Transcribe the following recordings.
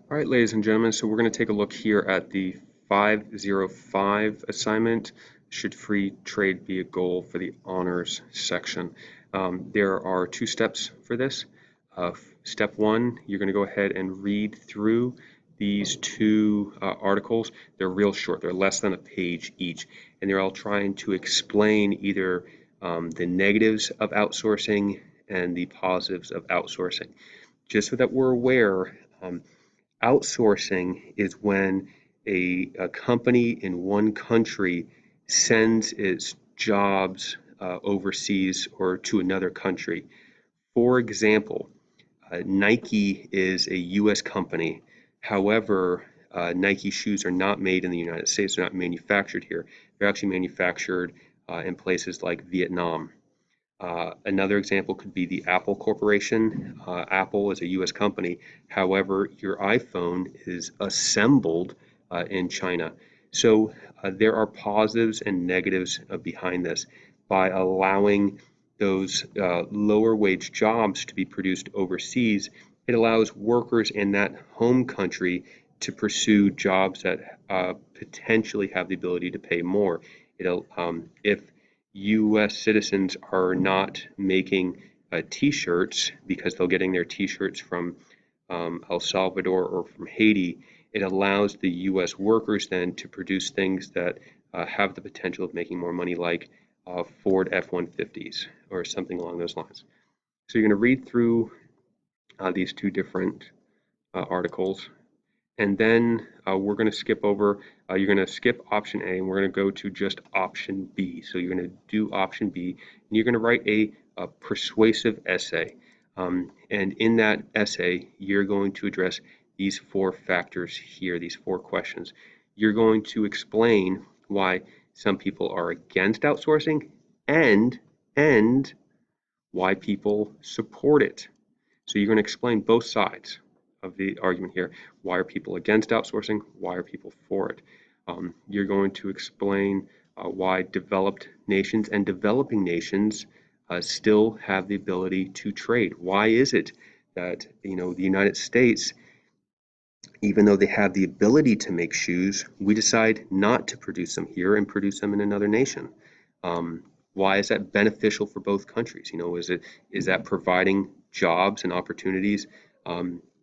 All right, ladies and gentlemen, so we're going to take a look here at the 505 assignment, should free trade be a goal, for the honors section. There are two steps for this. Step one, you're going to go ahead and read through these two articles. They're real short, they're less than a page each, and they're all trying to explain either the negatives of outsourcing and the positives of outsourcing. Just so that we're aware, outsourcing is when a company in one country sends its jobs overseas or to another country. For example, Nike is a US company. However, Nike shoes are not made in the United States. They're not manufactured here. They're actually manufactured in places like Vietnam. Another example could be the Apple Corporation. Apple is a US company. However, your iPhone is assembled in China. So there are positives and negatives behind this. By allowing those lower wage jobs to be produced overseas, it allows workers in that home country to pursue jobs that potentially have the ability to pay more. If U.S. citizens are not making T-shirts because they're getting their T-shirts from El Salvador or from Haiti, it allows the U.S. workers then to produce things that have the potential of making more money, like Ford F-150s or something along those lines. So you're going to read through these two different articles, and then we're going to skip over, you're going to skip option A, and we're going to go to just option B. So you're going to do option B, and you're going to write a persuasive essay. And in that essay, you're going to address these four factors here, these four questions. You're going to explain why some people are against outsourcing and why people support it. So you're going to explain both sides of the argument here. Why are people against outsourcing? Why are people for it? You're going to explain why developed nations and developing nations still have the ability to trade. Why is it that the United States, even though they have the ability to make shoes, we decide not to produce them here and produce them in another nation? Why is that beneficial for both countries? Is that providing jobs and opportunities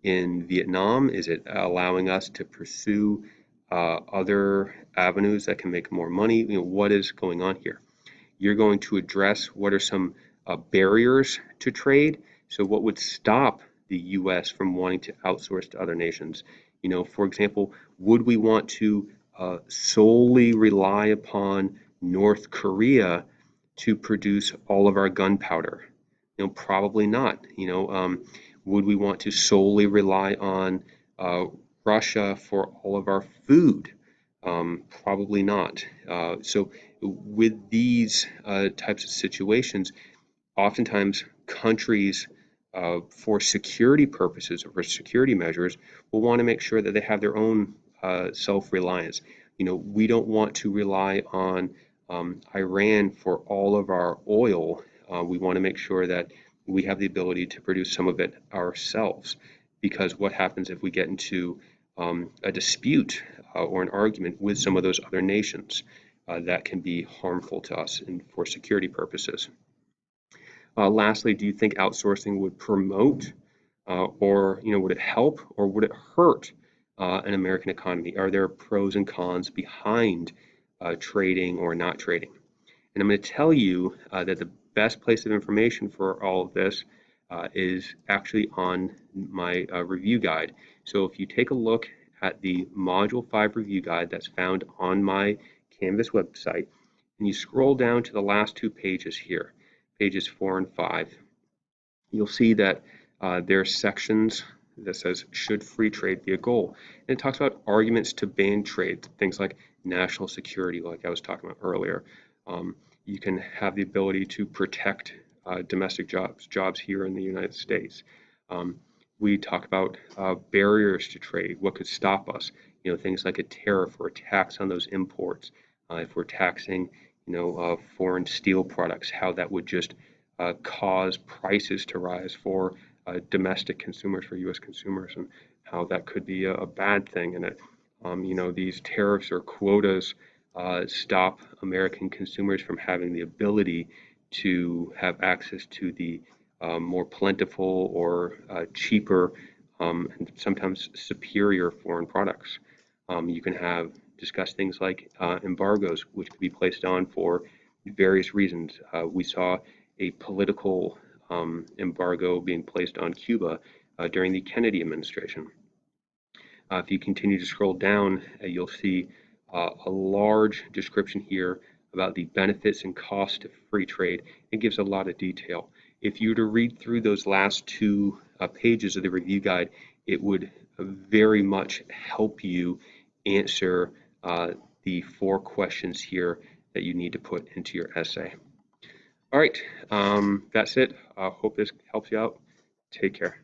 in Vietnam? Is it allowing us to pursue other avenues that can make more money? What is going on here? You're going to address what are some barriers to trade. So what would stop the U.S. from wanting to outsource to other nations? For example, would we want to solely rely upon North Korea to produce all of our gunpowder? Probably not. Would we want to solely rely on Russia for all of our food? Probably not. So with these types of situations, oftentimes countries, for security purposes or for security measures, will want to make sure that they have their own self-reliance. We don't want to rely on Iran for all of our oil. We want to make sure that we have the ability to produce some of it ourselves, because what happens if we get into a dispute or an argument with some of those other nations that can be harmful to us and for security purposes? Lastly, do you think outsourcing would promote or would it help or would it hurt an American economy? Are there pros and cons behind trading or not trading? And I'm going to tell you that the best place of information for all of this is actually on my review guide. So if you take a look at the Module 5 review guide that's found on my Canvas website, and you scroll down to the last two pages here, pages 4 and 5, you'll see that there are sections that says, should free trade be a goal? And it talks about arguments to ban trade, things like national security, like I was talking about earlier. You can have the ability to protect domestic jobs here in the United States. We talk about barriers to trade, what could stop us, things like a tariff or a tax on those imports. If we're taxing, foreign steel products, how that would just cause prices to rise for domestic consumers, for U.S. consumers, and how that could be a bad thing, and that these tariffs or quotas stop American consumers from having the ability to have access to the more plentiful or cheaper and sometimes superior foreign products. You can discuss things like embargoes, which could be placed on for various reasons. We saw a political embargo being placed on Cuba during the Kennedy administration. If you continue to scroll down, you'll see a large description here about the benefits and cost of free trade. It gives a lot of detail. If you were to read through those last two pages of the review guide, it would very much help you answer the 4 questions here that you need to put into your essay. All right, that's it. Hope this helps you out. Take care.